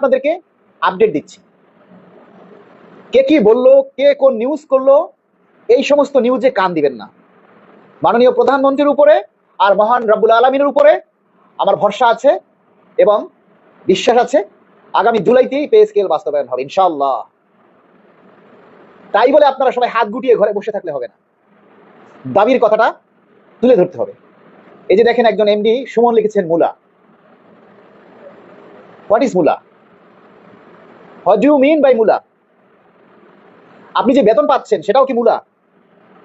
আপনাদেরকে আপডেট দিচ্ছি, কে কি বললো, কে কোন নিউজ করলো, এই সমস্ত নিউজে কান দিবেন না। মাননীয় প্রধানমন্ত্রীর উপরে আর মহান রব্বুল আলমিনের উপরে আমার ভরসা আছে এবং বিশ্বাস আছে আগামী জুলাইতেই পে স্কেল বাস্তবায়ন হবে ইনশাআল্লাহ। তাই বলে আপনারা সবাই হাত গুটিয়ে ঘরে বসে থাকলে হবে না, দাবির কথাটা তুলে ধরতে হবে। এই যে দেখেন, একজন এমডি সুমন লিখেছেন মুলা। হোয়াট ইজ মুলা? What do you mean by মুলা? আপনি যে বেতন পাচ্ছেন সেটাও কি মূলা?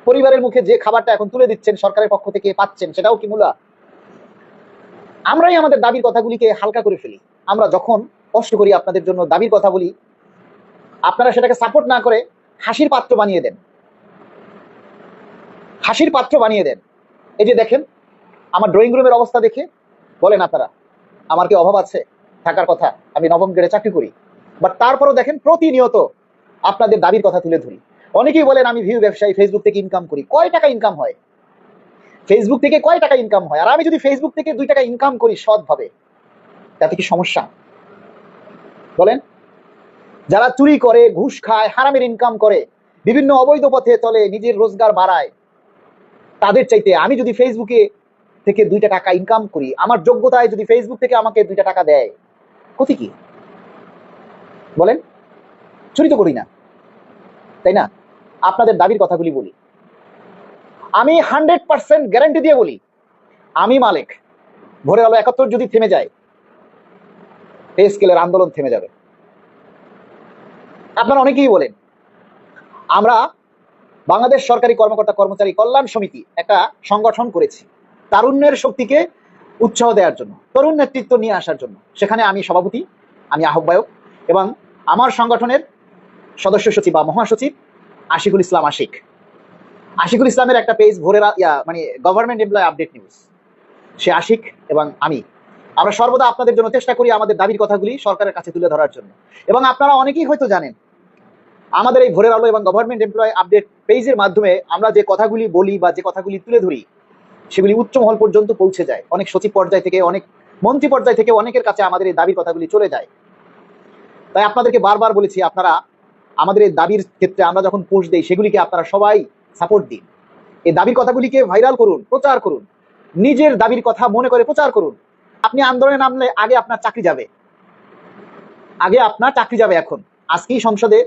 পরিবারের মুখে যে খাবারটা এখন তুলে দিচ্ছেন সরকারের পক্ষ থেকে পাচ্ছেন সেটাও কি মূলা? আমরাই আমাদের দাবির কথাগুলিকে হালকা করে ফেলি। আমরা যখন কষ্ট করি আপনাদের জন্য দাবির কথা বলি, আপনারা সেটাকে সাপোর্ট না করে হাসির পাত্র বানিয়ে দেন, হাসির পাত্র বানিয়ে দেন। এই যে দেখেন আমার ড্রয়িং রুমের অবস্থা দেখে বলেন আপনারা আমার কি অভাব আছে? থাকার কথা, আমি নবম গ্রেডে চাকরি করি, বাট তারপরও দেখেন প্রতিনিয়ত আপনাদের দাবির কথা তুলে ধরি। অনেকেই বলেন আমি ভিউ ব্যবসায়ী, ফেসবুক থেকে ইনকাম করি। কয় টাকা ইনকাম হয় ফেসবুক থেকে? কয় টাকা ইনকাম হয়? আর আমি যদি ফেসবুক থেকে 2 টাকা ইনকাম করি সৎভাবে, তাতে কি সমস্যা বলেন? যারা চুরি করে, ঘুষ খায়, হারামের ইনকাম করে, বিভিন্ন অবৈধ পথে চলে, নিজের রোজগার বাড়ায়, তাদের চাইতে আমি যদি ফেসবুকে থেকে 2টা টাকা ইনকাম করি, আমার যোগ্যতায় যদি ফেসবুক থেকে আমাকে 2টা টাকা দেয়, ক্ষতি কি বলেন? চুরি তো করি না, তাই না? আপনাদের দাবির কথাগুলি বলি, আমি 100% গ্যারান্টি দিয়ে বলি, আমি মালিক। ভোরের আলো 71 যদি থেমে যায়, পে স্কেলের আন্দোলন থেমে যাবে। আপনারা অনেকেই বলেন আমরা বাংলাদেশ সরকারি কর্মকর্তা কর্মচারী কল্যাণ সমিতি একটা সংগঠন করেছি তারুণ্যের শক্তিকে উৎসাহ দেওয়ার জন্য, তরুণ নেতৃত্ব নিয়ে আসার জন্য। সেখানে আমি সভাপতি, আমি আহ্বায়ক, এবং আমার সংগঠনের সদস্য সচিব বা মহাসচিব আশিকুল ইসলাম আশিক। আশিকুল ইসলামের একটা পেজ ভোরের মানে গভর্নমেন্ট এমপ্লয় আপডেট নিউজ, সে আশিক এবং আমরা সর্বদা আপনাদের জন্য চেষ্টা করি আমাদের দাবির কথাগুলি সরকারের কাছে তুলে ধরার জন্য। এবং আপনারা অনেকেই হয়তো জানেন আমাদের এই ভোরের আলো এবং গভর্নমেন্ট এমপ্লয় আপডেট পেজের মাধ্যমে আমরা যে কথাগুলি বলি বা যে কথাগুলি তুলে ধরি সেগুলি উচ্চ মহল পর্যন্ত পৌঁছে যায়। অনেক সচিব পর্যায় থেকে, অনেক মন্ত্রী পর্যায় থেকে অনেকের কাছে আমাদের এই দাবির কথাগুলি চলে যায়। তাই আপনাদেরকে বারবার বলেছি, আপনারা আমাদের এই দাবির ক্ষেত্রে আমরা যখন পোস্ট দেই সেগুলিকে আপনারা সবাই সাপোর্ট দিন। এই দাবির কথাগুলিকে ভাইরাল করুন, প্রচার করুন, নিজের দাবির কথা মনে করে প্রচার করুন। আপনি আন্দোলনে নামলে আগে আপনার চাকরি যাবে, আগে আপনার চাকরি যাবে। এখন আজকেই সংসদে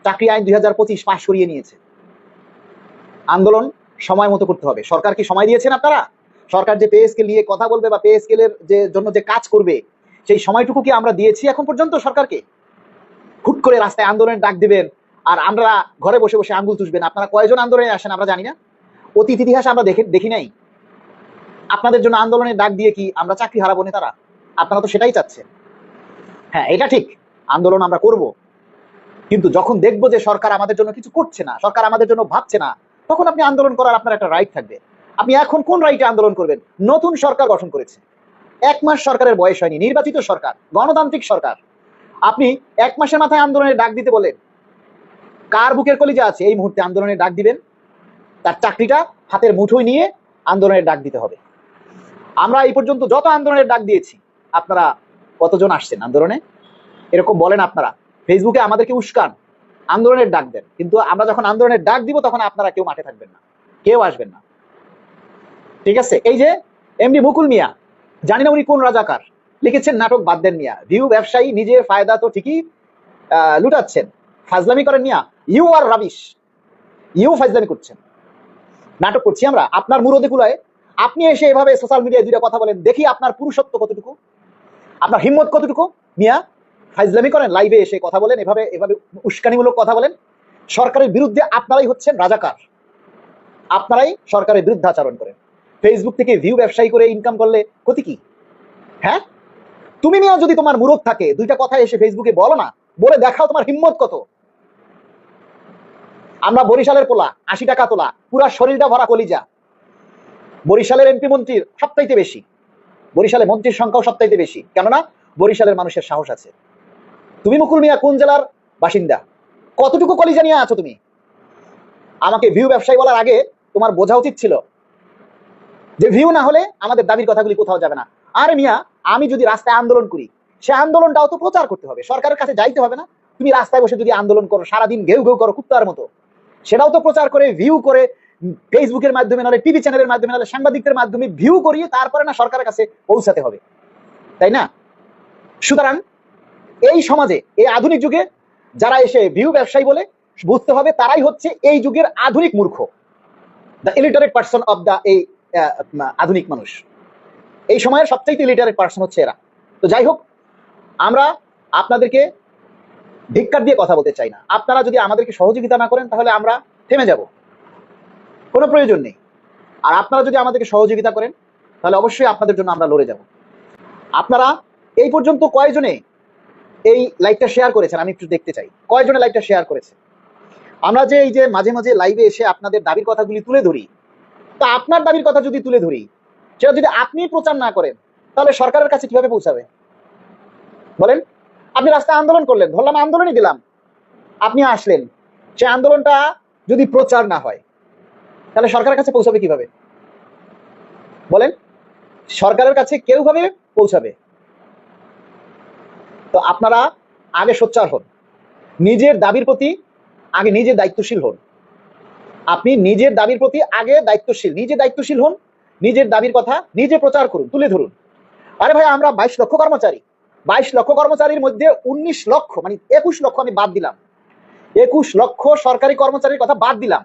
চাকরি আইন 2025 পাশ করিয়ে নিয়েছে। আন্দোলন সময় মতো করতে হবে। সরকার কি সময় দিয়েছেন আপনারা? সরকার যে পে স্কেল নিয়ে কথা বলবে বা পে স্কেলের জন্য যে কাজ করবে সেই সময়টুকু কি আমরা দিয়েছি এখন পর্যন্ত সরকারকে? হুট করে রাস্তায় আন্দোলনের ডাক দিবেন আর আমরা ঘরে বসে বসে আঙ্গুল চুষবেন। আপনারা কয়জন আন্দোলনে আসেন আমরা জানি না? অতীত ইতিহাস আমরা দেখি নাই? আপনাদের জন্য আন্দোলনের ডাক দিয়ে কি আমরা চাকরি হারাবো না? তারা আপনারা তো সেটাই চাচ্ছেন। হ্যাঁ, এটা ঠিক, আন্দোলন আমরা করব, কিন্তু যখন দেখবো যে সরকার আমাদের জন্য কিছু করছে না, সরকার আমাদের জন্য ভাবছে না, তখন আপনি আন্দোলন করার আপনার একটা রাইট থাকবে। আপনি এখন কোন রাইটে আন্দোলন করবেন? নতুন সরকার গঠন করেছে, 1 মাস সরকারের বয়স হয়নি, নির্বাচিত সরকার, গণতান্ত্রিক সরকার। আপনি 1 মাসের মাথায় আন্দোলনের ডাক দিতে বলেন? কার বুকের কলিজা আছে এই মুহূর্তে আন্দোলনের ডাক দিবেন? তার চাকরিটা হাতের মুঠোয় নিয়ে আন্দোলনের ডাক দিতে হবে। আমরা এই পর্যন্ত যত আন্দোলনের ডাক দিয়েছি, আপনারা কতজন আসছেন আন্দোলনে? এরকম বলেন আপনারা, ফেসবুকে আমাদেরকে উস্কান, আন্দোলনের ডাক দেন, কিন্তু আমরা যখন আন্দোলনের ডাক দিব তখন আপনারা কেউ মাঠে থাকবেন না, কেউ আসবেন না। ঠিক আছে? এই যে এমডি মুকুল মিয়া, জানি না উনি কোন রাজাকার, লিখেছেন নাটক বাদ দেন মিয়া, ভিউ ব্যবসায়ী, নিজের ফায়দা তো ঠিকই লুটাচ্ছেন, ফাজলামি করেন মিয়া, ইউ আর রাবিশ, ইউ ফাজলামি করছেন, নাটক করছি আমরা আপনার মুরদে কুলায়। আপনি এসে এভাবে সোশ্যাল মিডিয়ায় 2টা কথা বলেন, দেখি আপনার পুরুষত্ব কতটুকু, আপনার হিম্মত কতটুকু। মিয়া ফাজলামি করেন, লাইভে এসে কথা বলেন, এভাবে উস্কানিমূলক কথা বলেন। সরকারের বিরুদ্ধে আপনারাই হচ্ছেন রাজাকার, আপনারাই সরকারের বিরুদ্ধে আচরণ করেন। ফেসবুক থেকে ভিউ ব্যবসায়ী করে ইনকাম করলে ক্ষতি কি? হ্যাঁ, তুমি মিয়া যদি তোমার মুরদ থাকে 2টা কথা এসে ফেসবুকে বলো না, বলে দেখাও তোমার হিম্মত কত। আমরা বরিশালের পোলা, 80 টাকা তোলা, পুরা শরীরটা ভরা কলিজা। বরিশালের এমপি মন্ত্রীর সবচাইতে বেশি, বরিশালে মন্ত্রীর সংখ্যাও সবচাইতে বেশি, কেননা বরিশালের মানুষের সাহস আছে। তুমি মুকুল মিয়া কোন জেলার বাসিন্দা? কতটুকু কলিজা নিয়ে আছো তুমি? আমাকে ভিউ ব্যবসায়ী বলার আগে তোমার বোঝা উচিত ছিল যে ভিউ না হলে আমাদের দাবির কথাগুলি কোথাও যাবে না। আরে মিয়া, আমি যদি রাস্তায় আন্দোলন করি সে আন্দোলনটাও তো প্রচার করতে হবে, সরকারের কাছে যাইতে হবে না? তুমি রাস্তায় বসে যদি আন্দোলন করো, সারাদিন ঘেউ ঘেউ করো কুত্তার মতো, সেটাও তো প্রচার করে ভিউ করে ফেসবুকের মাধ্যমে, নাহলে টিভি চ্যানেলের মাধ্যমে, নাহলে সাংবাদিকদের মাধ্যমে ভিউ করিয়ে তারপরে না সরকারের কাছে পৌঁছাতে হবে, তাই না? সুতরাং এই সমাজে, এই আধুনিক যুগে যারা এসে ভিউ ব্যবসায়ী বলে, বুঝতে হবে তারাই হচ্ছে এই যুগের আধুনিক মূর্খ, the illiterate person of the এই আধুনিক মানুষ। এই সময়ের সবচাইতে ইলিটারেট পার্সন হচ্ছে এরা। তো যাই হোক, আমরা আপনাদেরকে ধিক্কার দিয়ে কথা বলতে চাই না। আপনারা যদি আমাদেরকে সহযোগিতা না করেন তাহলে আমরা থেমে যাব, কোনো প্রয়োজন নেই। আর আপনারা যদি আমাদেরকে সহযোগিতা করেন তাহলে অবশ্যই আপনাদের জন্য আমরা লড়ে যাব। আপনারা এই পর্যন্ত কয়জনে এই লাইভটা শেয়ার করেছেন আমি একটু দেখতে চাই, কয়জনে লাইভটা শেয়ার করেছে? আমরা যে এই যে মাঝে মাঝে লাইভে এসে আপনাদের দাবির কথাগুলি তুলে ধরি, তা আপনার দাবির কথা যদি তুলে ধরি, সেটা যদি আপনি প্রচার না করেন তাহলে সরকারের কাছে কিভাবে পৌঁছাবে বলেন? আপনি রাস্তায় আন্দোলন করলেন, ধরলাম আন্দোলনই দিলাম, আপনি আসলেন, সে আন্দোলনটা যদি প্রচার না হয় তাহলে সরকারের কাছে পৌঁছাবে কিভাবে বলেন? সরকারের কাছে কেউ ভাবে পৌঁছাবে? তো আপনারা আগে সোচ্চার হন, নিজের দাবির প্রতি আগে নিজে দায়িত্বশীল হন। আপনি নিজের দাবির প্রতি আগে দায়িত্বশীল, নিজে দায়িত্বশীল হন, নিজের দাবির কথা নিজে প্রচার করুন, তুলে ধরুন। আরে ভাই, আমরা 22 লক্ষ কর্মচারী, 22 লক্ষ কর্মচারীর মধ্যে 19 লক্ষ মানে 21 লক্ষ আমি বাদ দিলাম, 21 লক্ষ সরকারি কর্মচারীর কথা বাদ দিলাম,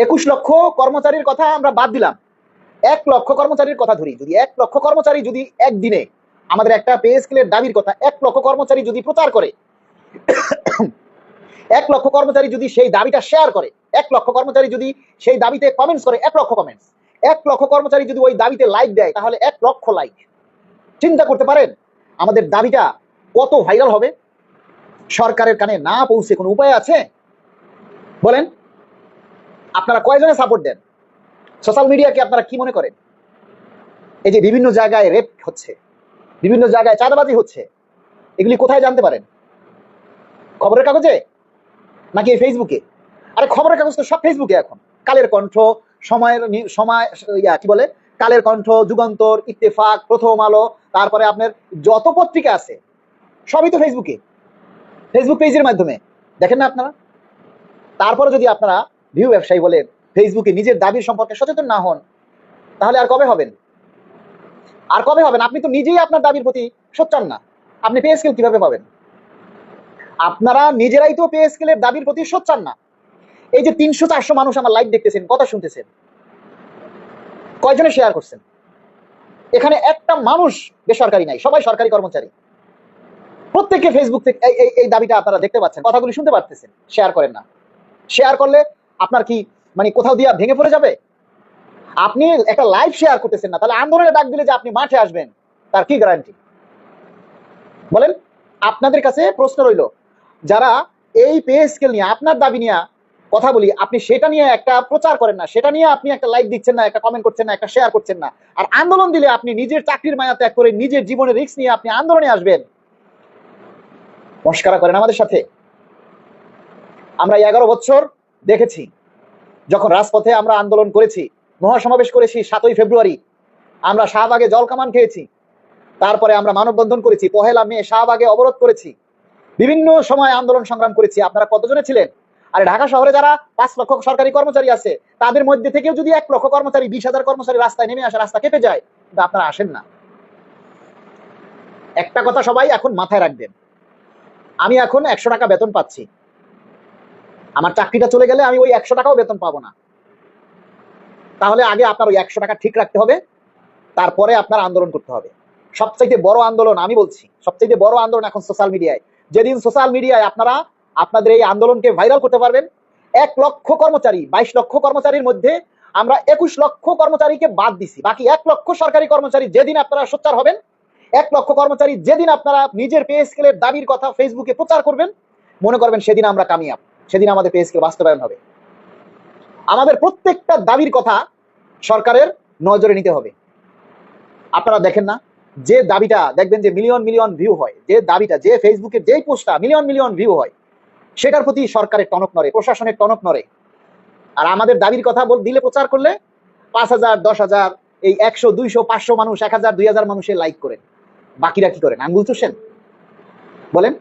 21 লক্ষ কর্মচারীর কথা আমরা বাদ দিলাম, 1 লক্ষ কর্মচারীর কথা ধরি। যদি 1 লক্ষ কর্মচারী যদি একদিনে আমাদের একটা পে স্কেলের দাবির কথা 1 লক্ষ কর্মচারী যদি প্রচার করে, 1 লক্ষ কর্মচারী যদি সেই দাবিটা শেয়ার করে, 1 লক্ষ কর্মচারী যদি সেই দাবিতে কমেন্টস করে, 1 লক্ষ কমেন্টস, 1 লক্ষ কর্মচারী যদি ওই দাবিতে লাইক দেয়, তাহলে 1 লক্ষ লাইক। চিন্তা করতে পারেন আমাদের দাবিটা কত ভাইরাল হবে? সরকারের কানে না পৌঁছে কোনো উপায় আছে বলেন? আপনারা কয়জনে সাপোর্ট দেন? সোশ্যাল মিডিয়াকে আপনারা কি মনে করেন? এই যে বিভিন্ন জায়গায় রেপ হচ্ছে, বিভিন্ন জায়গায় চাঁদাবাজি হচ্ছে, এগুলি কোথায় জানতে পারেন? খবরের কাগজে নাকি ফেসবুকে? আরে খবরের কাগজ তো সব ফেসবুকে এখন। কালের কণ্ঠ, সময়ের সময় কি বলে, কালের কণ্ঠ, যুগান্তর, ইত্তেফাক, প্রথম আলো, তারপরে আপনার যত পত্রিকা আছে সবই তো ফেসবুকে, ফেসবুক পেজের মাধ্যমে দেখেন না আপনারা? তারপরে যদি আপনারা ভিউ ব্যবসায়ী বলেন, ফেসবুকে নিজের দাবির সম্পর্কে সচেতন না হন, তাহলে আর কবে হবেন? আর কবে হবেন? আপনি তো নিজেই আপনার দাবির প্রতি সোচ্চার না, আপনি পে স্কেল কিভাবে পাবেন? আপনারা নিজেরাই তো পে স্কেলের দাবির প্রতি সোচ্চার না। এই যে 300-400 মানুষ আমার লাইভ দেখতেছেন, কথা শুনতেছেন, কয়জনে শেয়ার করছেন? এখানে একটা মানুষ বেসরকারি নাই, সবাই সরকারি কর্মচারী। প্রত্যেককে ফেসবুক থেকে এই দাবিটা আপনারা দেখতে পাচ্ছেন, কথাগুলি শুনতে পারতেছেন, শেয়ার করেন না। শেয়ার করলে আপনার কি মানে কোথাও দিয়ে ভেঙে পড়ে যাবে? আপনি একটা লাইভ শেয়ার করতেছেন না, তাহলে আন্দোলনে ডাক দিলে যে আপনি মাঠে আসবেন তার কি গ্যারান্টি বলেন? আপনাদের কাছে প্রশ্ন রইল, যারা এই পে স্কেল নিয়ে আপনার দাবি নিয়ে কথা বলি, আপনি সেটা নিয়ে একটা প্রচার করেন না, সেটা নিয়ে আপনি একটা লাইক দিচ্ছেন না, একটা কমেন্ট করছেন না, একটা শেয়ার করছেন না, আর আন্দোলন দিলে আপনি নিজের চাকরির মায়া ত্যাগ করে নিজের জীবনের রিস্ক নিয়ে আপনি আন্দোলনে আসবেন। মস্করা করেন আমাদের সাথে। আমরা 11 বছর দেখেছি, যখন রাজপথে আমরা আন্দোলন করেছি, মহাসমাবেশ করেছি, 7ই ফেব্রুয়ারি আমরা শাহবাগে জলকামান খেয়েছি, তারপরে আমরা মানববন্ধন করেছি, 1লা মে শাহবাগে অবরোধ করেছি, বিভিন্ন সময় আন্দোলন সংগ্রাম করেছি। আপনারা কতজনে ছিলেন? আর ঢাকা শহরে যারা 5 লক্ষ সরকারি কর্মচারী আছে, তাদের মধ্যে থেকেও যদি 1 লক্ষ কর্মচারী, 20,000 কর্মচারী রাস্তায় নেমে আসে, রাস্তা কেঁপে যায়, কিন্তু আপনারা আসেন না। একটা কথা সবাই এখন মাথায় রাখবেন, আমি এখন 100 টাকা বেতন পাচ্ছি, আমার চাকরিটা চলে গেলে আমি ওই 100 টাকাও বেতন পাবো না। তাহলে আগে আপনার ওই 100 টাকা ঠিক রাখতে হবে, তারপরে আপনার আন্দোলন করতে হবে। সবচাইতে বড় আন্দোলন আমি বলছি, সবচাইতে বড় আন্দোলন এখন সোশ্যাল মিডিয়ায়। যেদিন সোশ্যাল মিডিয়ায় আপনারা আপনাদের এই আন্দোলনকে ভাইরাল করতে পারবেন, 1 লক্ষ কর্মচারী, 22 লক্ষ কর্মচারীর মধ্যে আমরা 21 লক্ষ কর্মচারীকে বাদ দিছি, বাকি 1 লক্ষ সরকারি কর্মচারী যেদিন আপনারা সোচ্চার হবেন, 1 লক্ষ কর্মচারী যেদিন আপনারা নিজের পে স্কেলের দাবির কথা ফেসবুকে প্রচার করবেন, মনে করবেন সেদিন আমরা কামিয়াব, সেদিন আমাদের পে স্কেল বাস্তবায়ন হবে। আমাদের প্রত্যেকটা দাবির কথা সরকারের নজরে নিতে হবে। আপনারা দেখেন না, যে দাবিটা দেখবেন যে মিলিয়ন মিলিয়ন ভিউ হয়, যে দাবিটা, যে ফেসবুকে যেই পোস্টটা মিলিয়ন মিলিয়ন ভিউ হয়, সেটার প্রতি সরকারের টনক নড়ে, প্রশাসনের টনক নড়ে। আর আমাদের দাবির কথা দিলে, প্রচার করলে 5,000, 10,000, এই 100, 200, 500 মানুষ, 1000, 2000 মানুষের লাইক করেন, বাকিরা কি করেন? আঙ্গুল চুষেন? বলেন।